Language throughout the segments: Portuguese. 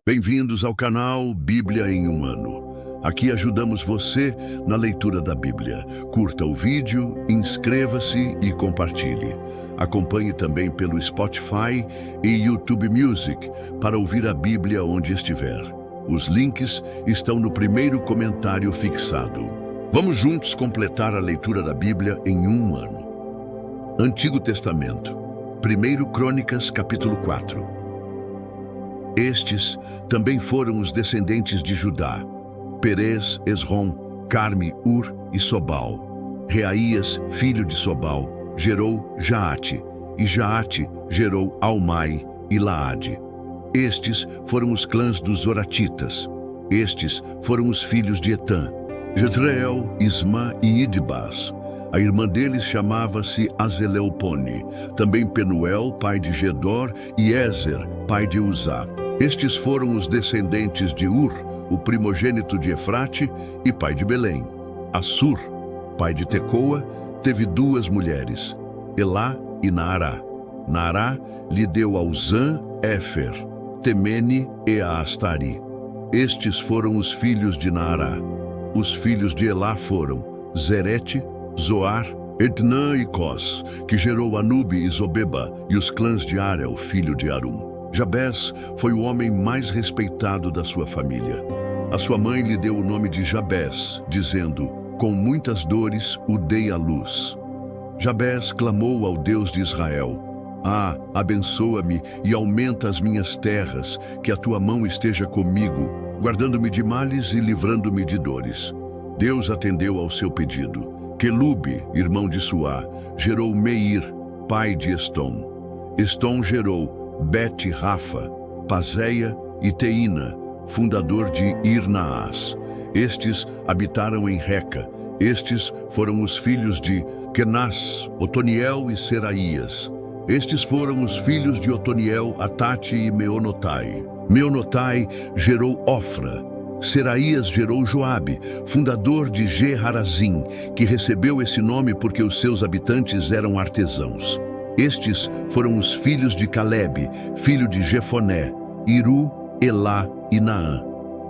Bem-vindos ao canal Bíblia em um Ano. Aqui ajudamos você na leitura da Bíblia. Curta o vídeo, inscreva-se e compartilhe. Acompanhe também pelo Spotify e YouTube Music para ouvir a Bíblia onde estiver. Os links estão no primeiro comentário fixado. Vamos juntos completar a leitura da Bíblia em um ano. Antigo Testamento, 1 Crônicas, capítulo 4. Estes também foram os descendentes de Judá: Perez, Esrom, Carme, Ur e Sobal. Reaías, filho de Sobal, gerou Jaate, e Jaate gerou Almai e Laade. Estes foram os clãs dos Zoratitas. Estes foram os filhos de Etã: Jezreel, Ismá e Idbás. A irmã deles chamava-se Azeleopone. Também Penuel, pai de Gedor, e Ézer, pai de Uzá. Estes foram os descendentes de Ur, o primogênito de Efrate e pai de Belém. Assur, pai de Tecoa, teve duas mulheres, Elá e Naará. Naará lhe deu a Uzã, Éfer, Temene e a Astari. Estes foram os filhos de Naará. Os filhos de Elá foram Zerete, Zoar, Etnã e Cós, que gerou Anube e Zobeba, e os clãs de Arel, filho de Arum. Jabés foi o homem mais respeitado da sua família. A sua mãe lhe deu o nome de Jabés, dizendo: com muitas dores o dei à luz. Jabés clamou ao Deus de Israel: ah, abençoa-me e aumenta as minhas terras, que a tua mão esteja comigo, guardando-me de males e livrando-me de dores. Deus atendeu ao seu pedido. Quelube, irmão de Suá, gerou Meir, pai de Estom. Estom gerou Bet-Rafa, Pazéia e Teína, fundador de Ir-Naás. Estes habitaram em Reca. Estes foram os filhos de Kenaz, Otoniel e Seraías. Estes foram os filhos de Otoniel, Atate e Meonotai. Meonotai gerou Ofra. Seraías gerou Joabe, fundador de Ge-Harazim, que recebeu esse nome porque os seus habitantes eram artesãos. Estes foram os filhos de Calebe, filho de Jefoné, Iru, Elá e Naã.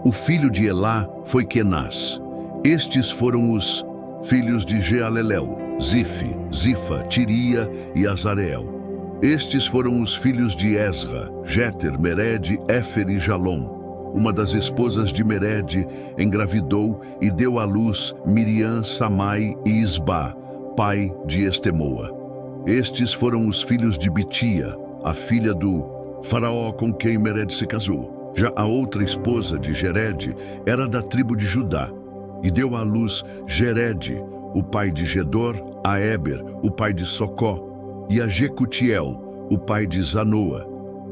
O filho de Elá foi Kenaz. Estes foram os filhos de Jealelel, Zife, Zifa, Tiria e Azareel. Estes foram os filhos de Ezra, Jeter, Mered, Éfer e Jalom. Uma das esposas de Mered engravidou e deu à luz Miriam, Samai e Isbá, pai de Estemoa. Estes foram os filhos de Bitia, a filha do faraó com quem Mered se casou. Já a outra esposa de Gered era da tribo de Judá, e deu à luz Gered, o pai de Gedor, a Éber, o pai de Socó, e a Jecutiel, o pai de Zanoa.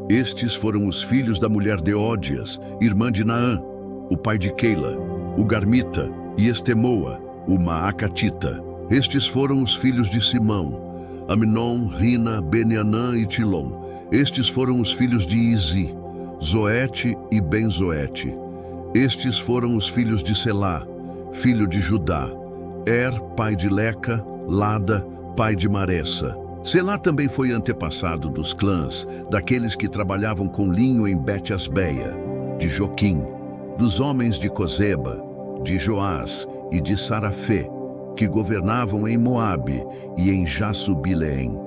Estes foram os filhos da mulher de Ódias, irmã de Naã, o pai de Keila, o Garmita, e Estemoa, o Maacatita. Estes foram os filhos de Simão: Aminon, Rina, Benianã e Tilom. Estes foram os filhos de Izi, Zoete e Ben-Zoete. Estes foram os filhos de Selá, filho de Judá: pai de Leca, Lada, pai de Maressa. Selá também foi antepassado dos clãs daqueles que trabalhavam com linho em Bet-Asbeia, de Joquim, dos homens de Cozeba, de Joás e de Sarafé, que governavam em Moabe e em Jassubileém.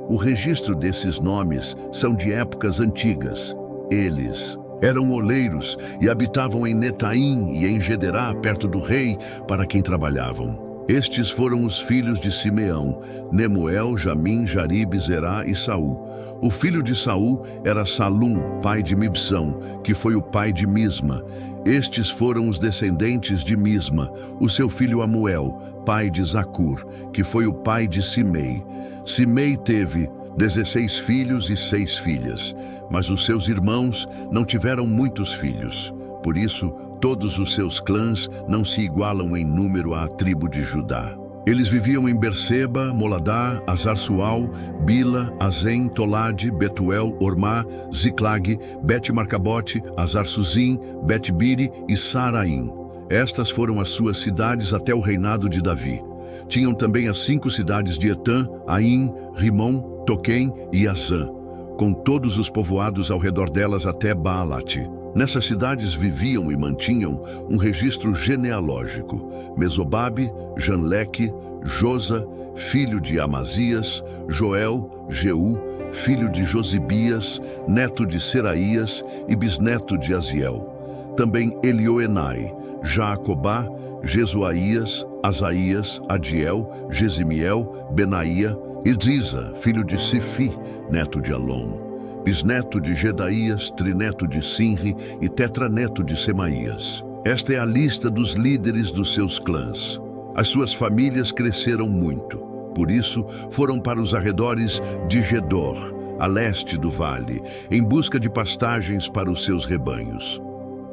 O registro desses nomes são de épocas antigas. Eles eram oleiros e habitavam em Netaim e em Gederá, perto do rei, para quem trabalhavam. Estes foram os filhos de Simeão: Nemuel, Jamim, Jaribe, Zerá e Saul. O filho de Saul era Salum, pai de Mibsão, que foi o pai de Misma. Estes foram os descendentes de Misma, o seu filho Amuel, pai de Zacur, que foi o pai de Simei. Simei teve 16 filhos e 6 filhas, mas os seus irmãos não tiveram muitos filhos. Por isso, todos os seus clãs não se igualam em número à tribo de Judá. Eles viviam em Berseba, Moladá, Azar-Sual, Bila, Azem, Tolade, Betuel, Ormá, Ziclag, Bet-Marcabote, Azar-Suzim, Bet-Biri e Saraim. Estas foram as suas cidades até o reinado de Davi. Tinham também as 5 cidades de Etã, Aim, Rimon, Toquém e Azã, com todos os povoados ao redor delas até Baalat. Nessas cidades viviam e mantinham um registro genealógico: Mesobabe, Janleque, Josa, filho de Amazias, Joel, Jeú, filho de Josibias, neto de Seraías e bisneto de Aziel. Também Elioenai, Jaacobá, Jesuaías, Asaías, Adiel, Gesimiel, Benaía e Ziza, filho de Sifi, neto de Alom, bisneto de Gedaías, trineto de Sinri e tetraneto de Semaías. Esta é a lista dos líderes dos seus clãs. As suas famílias cresceram muito. Por isso, foram para os arredores de Gedor, a leste do vale, em busca de pastagens para os seus rebanhos.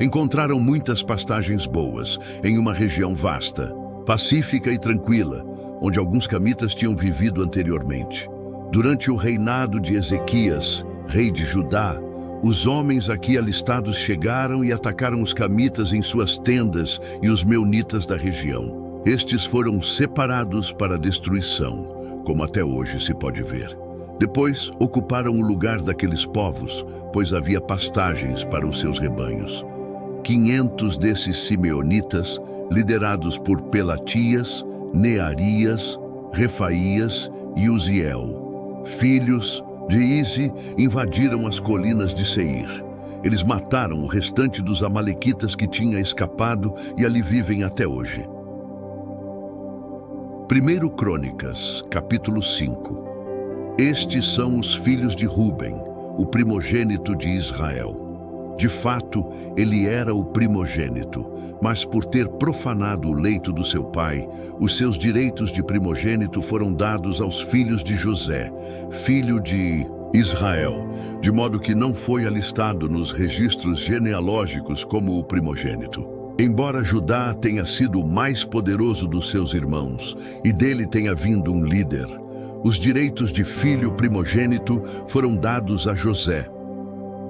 Encontraram muitas pastagens boas, em uma região vasta, pacífica e tranquila, onde alguns camitas tinham vivido anteriormente. Durante o reinado de Ezequias, rei de Judá, os homens aqui alistados chegaram e atacaram os camitas em suas tendas e os meunitas da região. Estes foram separados para destruição, como até hoje se pode ver. Depois, ocuparam o lugar daqueles povos, pois havia pastagens para os seus rebanhos. 500 desses simeonitas, liderados por Pelatias, Nearias, Refaías e Uziel, filhos de Ize, invadiram as colinas de Seir. Eles mataram o restante dos amalequitas que tinha escapado e ali vivem até hoje. 1 Crônicas, capítulo 5. Estes são os filhos de Ruben, o primogênito de Israel. De fato, ele era o primogênito, mas por ter profanado o leito do seu pai, os seus direitos de primogênito foram dados aos filhos de José, filho de Israel, de modo que não foi alistado nos registros genealógicos como o primogênito. Embora Judá tenha sido o mais poderoso dos seus irmãos, e dele tenha vindo um líder, os direitos de filho primogênito foram dados a José.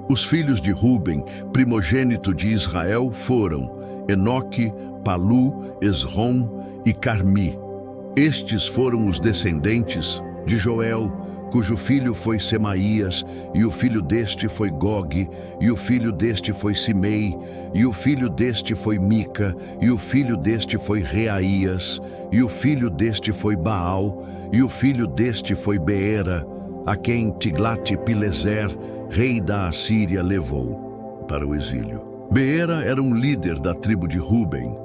Os filhos de Ruben, primogênito de Israel, foram Enoque, Palu, Esrom e Carmi. Estes foram os descendentes de Joel, cujo filho foi Semaías, e o filho deste foi Gog, e o filho deste foi Simei, e o filho deste foi Mica, e o filho deste foi Reaías, e o filho deste foi Baal, e o filho deste foi Beera, a quem Tiglat-Pileser, rei da Assíria, levou para o exílio. Beera era um líder da tribo de Ruben.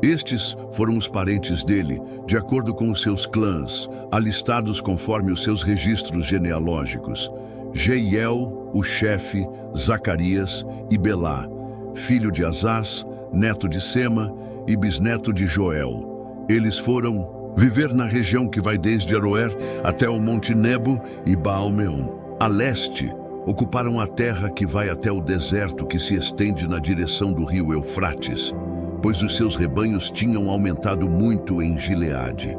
Estes foram os parentes dele, de acordo com os seus clãs, alistados conforme os seus registros genealógicos: Jeiel, o chefe, Zacarias e Belá, filho de Azaz, neto de Sema e bisneto de Joel. Eles foram viver na região que vai desde Aroer até o Monte Nebo e Baal-Meon. A leste, ocuparam a terra que vai até o deserto que se estende na direção do rio Eufrates, pois os seus rebanhos tinham aumentado muito em Gileade.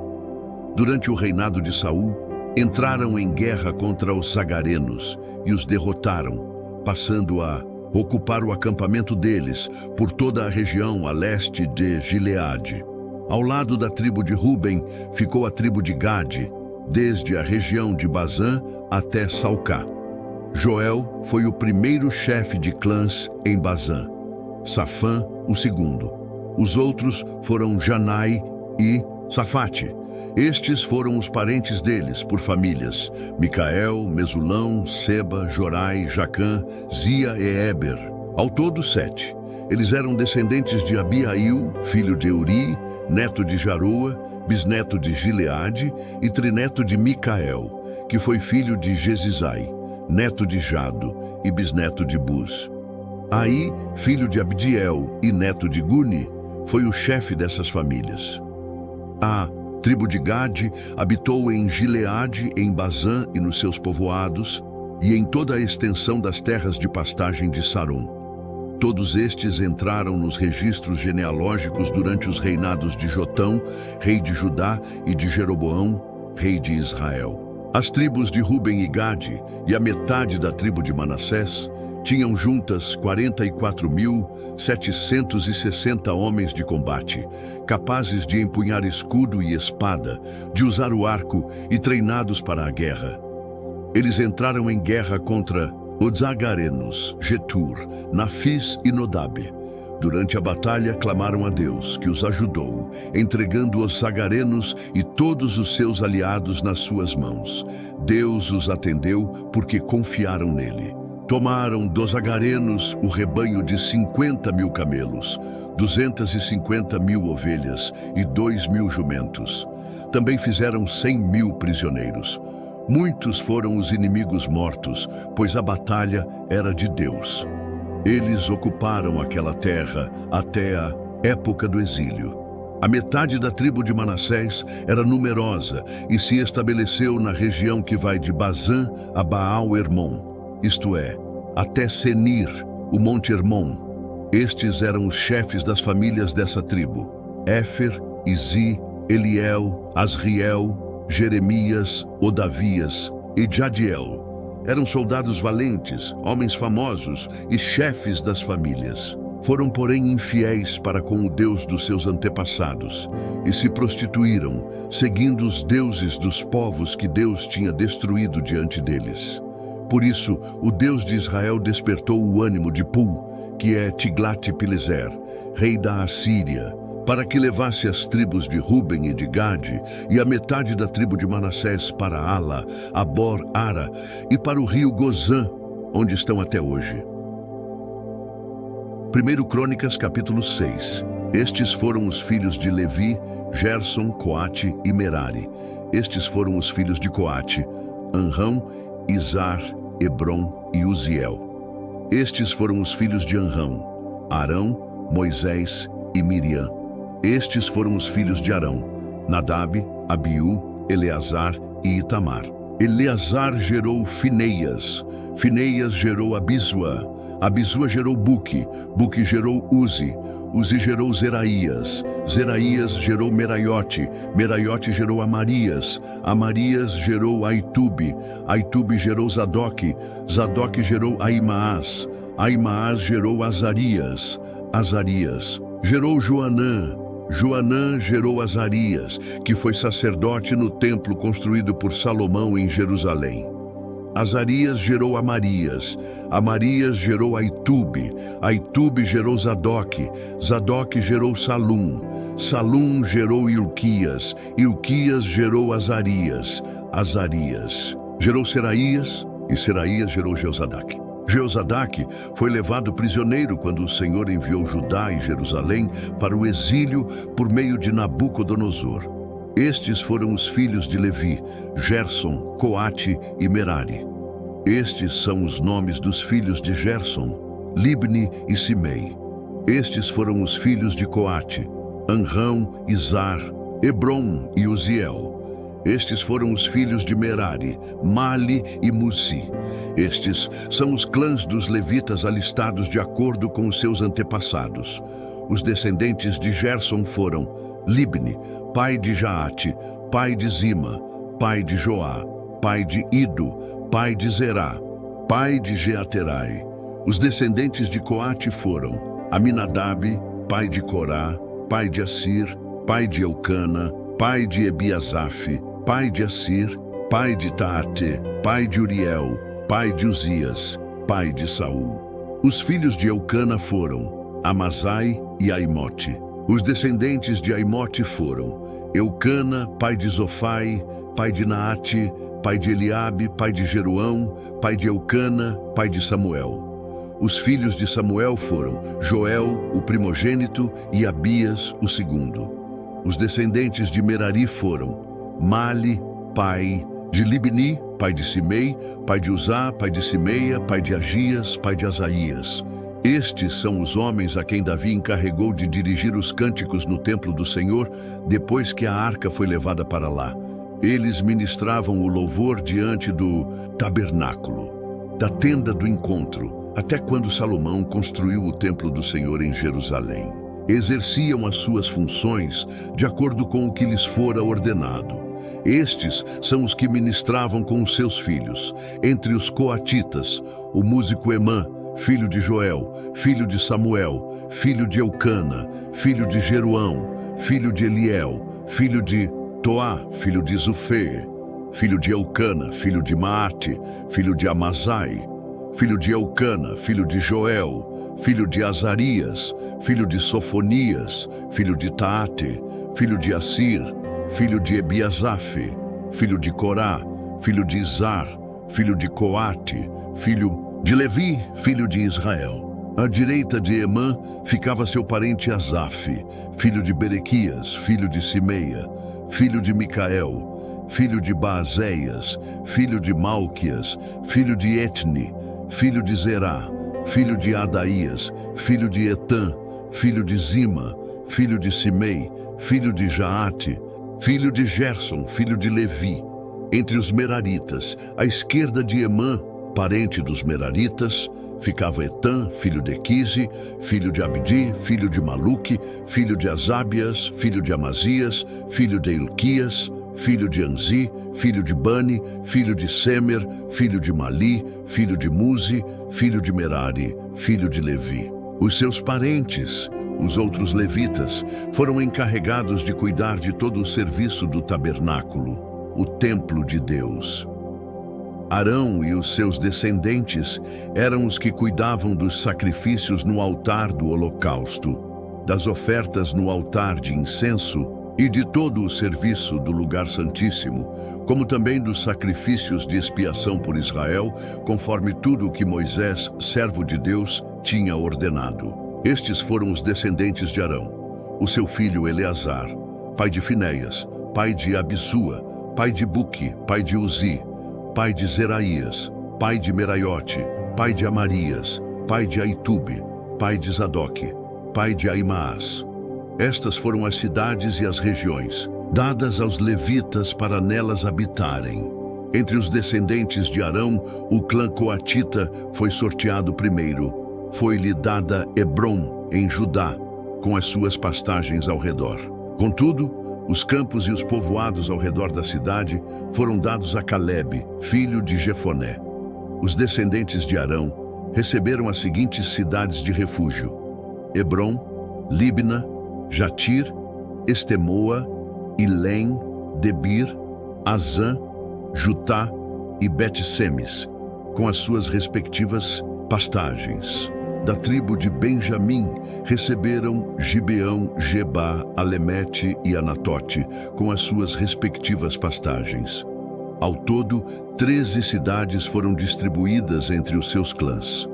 Durante o reinado de Saul, entraram em guerra contra os sagarenos e os derrotaram, passando a ocupar o acampamento deles por toda a região a leste de Gileade. Ao lado da tribo de Ruben ficou a tribo de Gade, desde a região de Bazã até Salcá. Joel foi o primeiro chefe de clãs em Bazã, Safã o segundo. Os outros foram Janai e Safate. Estes foram os parentes deles, por famílias: Micael, Mesulão, Seba, Jorai, Jacã, Zia e Éber. Ao todo 7. Eles eram descendentes de Abiail, filho de Uri, neto de Jaroa, bisneto de Gileade e trineto de Micael, que foi filho de Jesizai, neto de Jado e bisneto de Buz. Aí, filho de Abdiel e neto de Guni, foi o chefe dessas famílias. A tribo de Gade habitou em Gileade, em Bazã e nos seus povoados, e em toda a extensão das terras de pastagem de Saron. Todos estes entraram nos registros genealógicos durante os reinados de Jotão, rei de Judá, e de Jeroboão, rei de Israel. As tribos de Ruben e Gade, e a metade da tribo de Manassés, tinham juntas 44.760 homens de combate, capazes de empunhar escudo e espada, de usar o arco e treinados para a guerra. Eles entraram em guerra contra os zagarenos, Jetur, Nafis e Nodabe. Durante a batalha clamaram a Deus, que os ajudou, entregando os zagarenos e todos os seus aliados nas suas mãos. Deus os atendeu porque confiaram nele. Tomaram dos zagarenos o rebanho de 50.000 camelos, 250.000 ovelhas e 2.000 jumentos. Também fizeram 100.000 prisioneiros. Muitos foram os inimigos mortos, pois a batalha era de Deus. Eles ocuparam aquela terra até a época do exílio. A metade da tribo de Manassés era numerosa e se estabeleceu na região que vai de Bazã a Baal-Hermon, isto é, até Senir, o Monte Hermon. Estes eram os chefes das famílias dessa tribo: Éfer, Izi, Eliel, Asriel, Jeremias, Odavias e Jadiel. Eram soldados valentes, homens famosos e chefes das famílias. Foram, porém, infiéis para com o Deus dos seus antepassados e se prostituíram, seguindo os deuses dos povos que Deus tinha destruído diante deles. Por isso, o Deus de Israel despertou o ânimo de Pul, que é Tiglat-Pileser, rei da Assíria, para que levasse as tribos de Ruben e de Gade e a metade da tribo de Manassés para Ala, Abor-Ara e para o rio Gozã, onde estão até hoje. 1 Crônicas, capítulo 6. Estes foram os filhos de Levi, Gerson, Coate e Merari. Estes foram os filhos de Coate: Anrão, Izar, Hebron e Uziel. Estes foram os filhos de Anrão: Arão, Moisés e Miriam. Estes foram os filhos de Arão: Nadab, Abiú, Eleazar e Itamar. Eleazar gerou Fineias. Fineias gerou Abisua. Abisua gerou Buque. Buque gerou Uzi. Uzi gerou Zeraías. Zeraías gerou Meraiote. Meraiote gerou Amarias. Amarias gerou Aitube. Aitube gerou Zadoque. Zadoque gerou Aimaas. Aimaas gerou Azarias. Azarias gerou Joanã. Joanã gerou Azarias, que foi sacerdote no templo construído por Salomão em Jerusalém. Azarias gerou Amarias. Amarias gerou Aitube. Aitube gerou Zadoque. Zadoque gerou Salum. Salum gerou Ilquias. Ilquias gerou Azarias. Azarias gerou Seraías. E Seraías gerou Jeozadaque. Jeozadaque foi levado prisioneiro quando o Senhor enviou Judá e Jerusalém para o exílio por meio de Nabucodonosor. Estes foram os filhos de Levi: Gerson, Coate e Merari. Estes são os nomes dos filhos de Gerson: Libni e Simei. Estes foram os filhos de Coate: Anrão, Izar, Hebron e Uziel. Estes foram os filhos de Merari: Mali e Musi. Estes são os clãs dos levitas alistados de acordo com os seus antepassados. Os descendentes de Gerson foram Libni, pai de Jaate, pai de Zima, pai de Joá, pai de Ido, pai de Zerá, pai de Jeaterai. Os descendentes de Coate foram Aminadab, pai de Corá, pai de Assir, pai de Eucana, pai de Ebiasaf, pai de Assir, pai de Taate, pai de Uriel, pai de Uzias, pai de Saul. Os filhos de Eucana foram Amazai e Aimote. Os descendentes de Aimote foram Eucana, pai de Zofai, pai de Naate, pai de Eliabe, pai de Jeruão, pai de Eucana, pai de Samuel. Os filhos de Samuel foram Joel, o primogênito, e Abias, o segundo. Os descendentes de Merari foram Mali, pai de Libni, pai de Simei, pai de Uzá, pai de Simeia, pai de Agias, pai de Asaías. Estes são os homens a quem Davi encarregou de dirigir os cânticos no templo do Senhor, depois que a arca foi levada para lá. Eles ministravam o louvor diante do tabernáculo, da tenda do encontro, até quando Salomão construiu o templo do Senhor em Jerusalém. Exerciam as suas funções de acordo com o que lhes fora ordenado. Estes são os que ministravam com os seus filhos. Entre os coatitas, o músico Emã, filho de Joel, filho de Samuel, filho de Eucana, filho de Jeruão, filho de Eliel, filho de Toá, filho de Zufê, filho de Eucana, filho de Maate, filho de Amazai, filho de Elcana, filho de Joel, filho de Azarias, filho de Sofonias, filho de Taate, filho de Assir, filho de Ebiasaf, filho de Corá, filho de Izar, filho de Coate, filho de Levi, filho de Israel. À direita de Emã ficava seu parente Asaf, filho de Berequias, filho de Simeia, filho de Micael, filho de Baazéias, filho de Malquias, filho de Etni, filho de Zerá, filho de Adaías, filho de Etã, filho de Zima, filho de Simei, filho de Jaate, filho de Gerson, filho de Levi. Entre os Meraritas, à esquerda de Emã, parente dos Meraritas, ficava Etã, filho de Quise, filho de Abdi, filho de Maluque, filho de Asábias, filho de Amazias, filho de Ilquias, filho de Anzi, filho de Bani, filho de Semer, filho de Mali, filho de Muzi, filho de Merari, filho de Levi. Os seus parentes, os outros levitas, foram encarregados de cuidar de todo o serviço do tabernáculo, o templo de Deus. Arão e os seus descendentes eram os que cuidavam dos sacrifícios no altar do holocausto, das ofertas no altar de incenso e de todo o serviço do lugar santíssimo, como também dos sacrifícios de expiação por Israel, conforme tudo o que Moisés, servo de Deus, tinha ordenado. Estes foram os descendentes de Arão: o seu filho Eleazar, pai de Finéias, pai de Abisua, pai de Buque, pai de Uzi, pai de Zeraías, pai de Meraiote, pai de Amarias, pai de Aitube, pai de Zadoque, pai de Aimaas. Estas foram as cidades e as regiões, dadas aos levitas para nelas habitarem. Entre os descendentes de Arão, o clã coatita foi sorteado primeiro. Foi-lhe dada Hebrom, em Judá, com as suas pastagens ao redor. Contudo, os campos e os povoados ao redor da cidade foram dados a Calebe, filho de Jefoné. Os descendentes de Arão receberam as seguintes cidades de refúgio: Hebrom, Libna, Jatir, Estemoa, Ilém, Debir, Azã, Jutá e Bet-Semes, com as suas respectivas pastagens. Da tribo de Benjamim receberam Gibeão, Gebá, Alemete e Anatote, com as suas respectivas pastagens. Ao todo, 13 cidades foram distribuídas entre os seus clãs.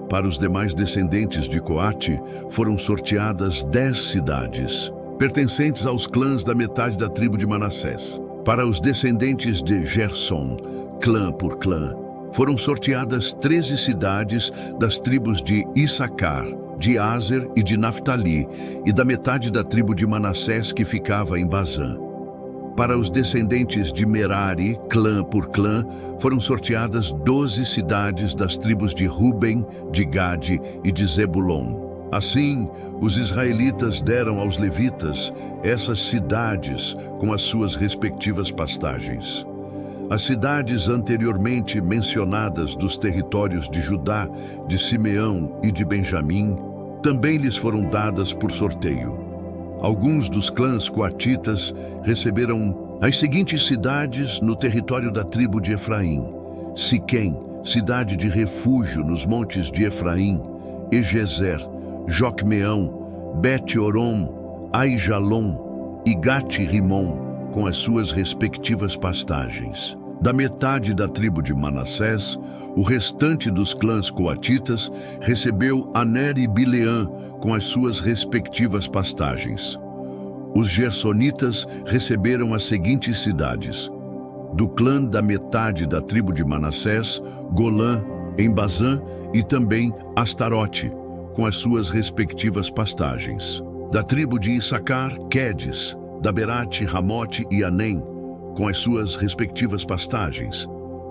Para os demais descendentes de Coate, foram sorteadas 10 cidades, pertencentes aos clãs da metade da tribo de Manassés. Para os descendentes de Gerson, clã por clã, foram sorteadas 13 cidades das tribos de Issacar, de Aser e de Naftali, e da metade da tribo de Manassés que ficava em Bazã. Para os descendentes de Merari, clã por clã, foram sorteadas 12 cidades das tribos de Ruben, de Gade e de Zebulon. Assim, os israelitas deram aos levitas essas cidades com as suas respectivas pastagens. As cidades anteriormente mencionadas dos territórios de Judá, de Simeão e de Benjamim também lhes foram dadas por sorteio. Alguns dos clãs coatitas receberam as seguintes cidades no território da tribo de Efraim: Siquém, cidade de refúgio nos montes de Efraim, Egezer, Jocmeão, Bet-Orom, Aijalon e Gate-Rimon, com as suas respectivas pastagens. Da metade da tribo de Manassés, o restante dos clãs coatitas recebeu Aner e Bileã, com as suas respectivas pastagens. Os gersonitas receberam as seguintes cidades: do clã da metade da tribo de Manassés, Golã, em Bazã, e também Astarote, com as suas respectivas pastagens. Da tribo de Issacar, Quedes, Daberate, Ramote e Anem, com as suas respectivas pastagens.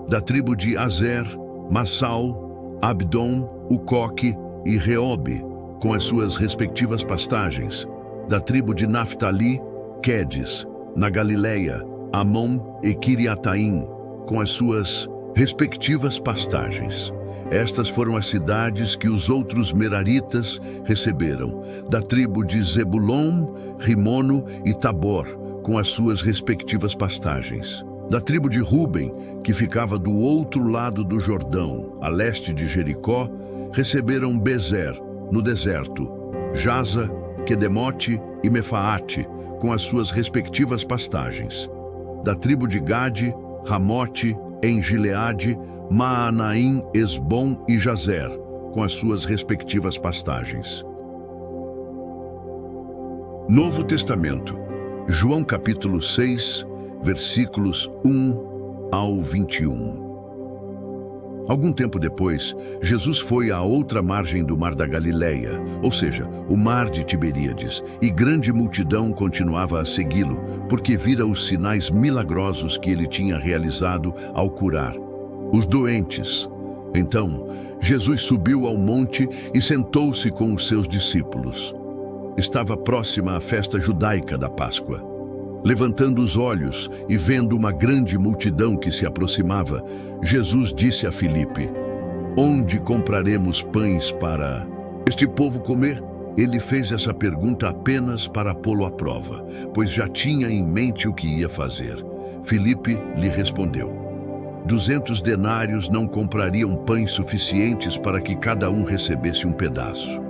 Da tribo de Azer, Massal, Abdom, Ucoque e Reobe, com as suas respectivas pastagens. Da tribo de Naftali, Quedes, na Galileia, Amon e Kiriataim, com as suas respectivas pastagens. Estas foram as cidades que os outros meraritas receberam, da tribo de Zebulon, Rimono e Tabor, com as suas respectivas pastagens. Da tribo de Ruben, que ficava do outro lado do Jordão, a leste de Jericó, receberam Bezer, no deserto, Jaza, Quedemote e Mefaate, com as suas respectivas pastagens. Da tribo de Gade, Ramote, em Gileade, Maanaim, Esbom e Jazer, com as suas respectivas pastagens. Novo Testamento, João capítulo 6, versículos 1 ao 21. Algum tempo depois, Jesus foi à outra margem do mar da Galileia, ou seja, o mar de Tiberíades, e grande multidão continuava a segui-lo, porque vira os sinais milagrosos que ele tinha realizado ao curar os doentes. Então, Jesus subiu ao monte e sentou-se com os seus discípulos. Estava próxima a festa judaica da Páscoa. Levantando os olhos e vendo uma grande multidão que se aproximava, Jesus disse a Filipe: "Onde compraremos pães para este povo comer?" Ele fez essa pergunta apenas para pô-lo à prova, pois já tinha em mente o que ia fazer. Filipe lhe respondeu: 200 denários não comprariam pães suficientes para que cada um recebesse um pedaço.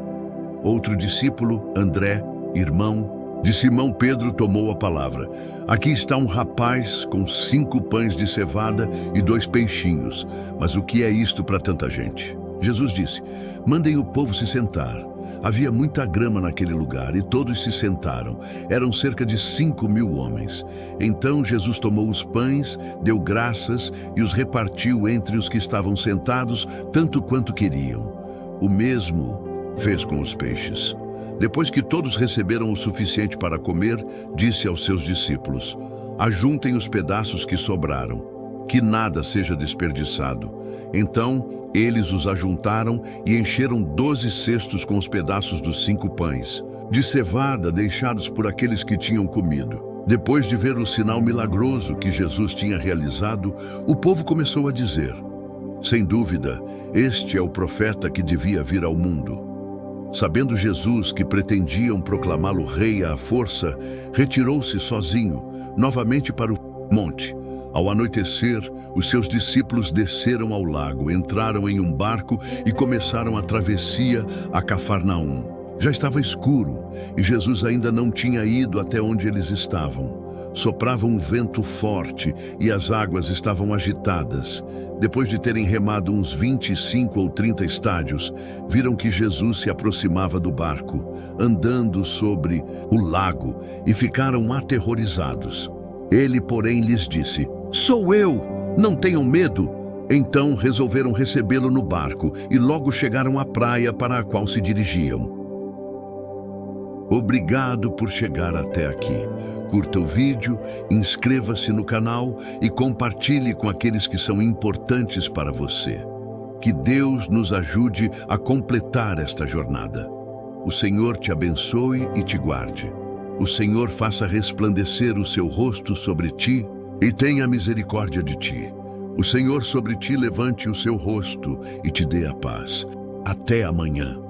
Outro discípulo, André, irmão de Simão Pedro, tomou a palavra: "Aqui está um rapaz com 5 pães de cevada e 2 peixinhos, mas o que é isto para tanta gente?" Jesus disse: "Mandem o povo se sentar." Havia muita grama naquele lugar e todos se sentaram. Eram cerca de 5.000 homens. Então Jesus tomou os pães, deu graças e os repartiu entre os que estavam sentados, tanto quanto queriam. O mesmo fez com os peixes. Depois que todos receberam o suficiente para comer, disse aos seus discípulos: "Ajuntem os pedaços que sobraram, que nada seja desperdiçado." Então eles os ajuntaram e encheram 12 cestos com os pedaços dos 5 pães de cevada deixados por aqueles que tinham comido. Depois de ver o sinal milagroso que Jesus tinha realizado, o povo começou a dizer: "Sem dúvida, este é o profeta que devia vir ao mundo." Sabendo Jesus que pretendiam proclamá-lo rei à força, retirou-se sozinho, novamente para o monte. Ao anoitecer, os seus discípulos desceram ao lago, entraram em um barco e começaram a travessia a Cafarnaum. Já estava escuro e Jesus ainda não tinha ido até onde eles estavam. Soprava um vento forte e as águas estavam agitadas. Depois de terem remado uns 25 ou 30 estádios, viram que Jesus se aproximava do barco, andando sobre o lago, e ficaram aterrorizados. Ele, porém, lhes disse: "Sou eu, não tenham medo." Então resolveram recebê-lo no barco e logo chegaram à praia para a qual se dirigiam. Obrigado por chegar até aqui. Curta o vídeo, inscreva-se no canal e compartilhe com aqueles que são importantes para você. Que Deus nos ajude a completar esta jornada. O Senhor te abençoe e te guarde. O Senhor faça resplandecer o seu rosto sobre ti e tenha misericórdia de ti. O Senhor sobre ti levante o seu rosto e te dê a paz. Até amanhã.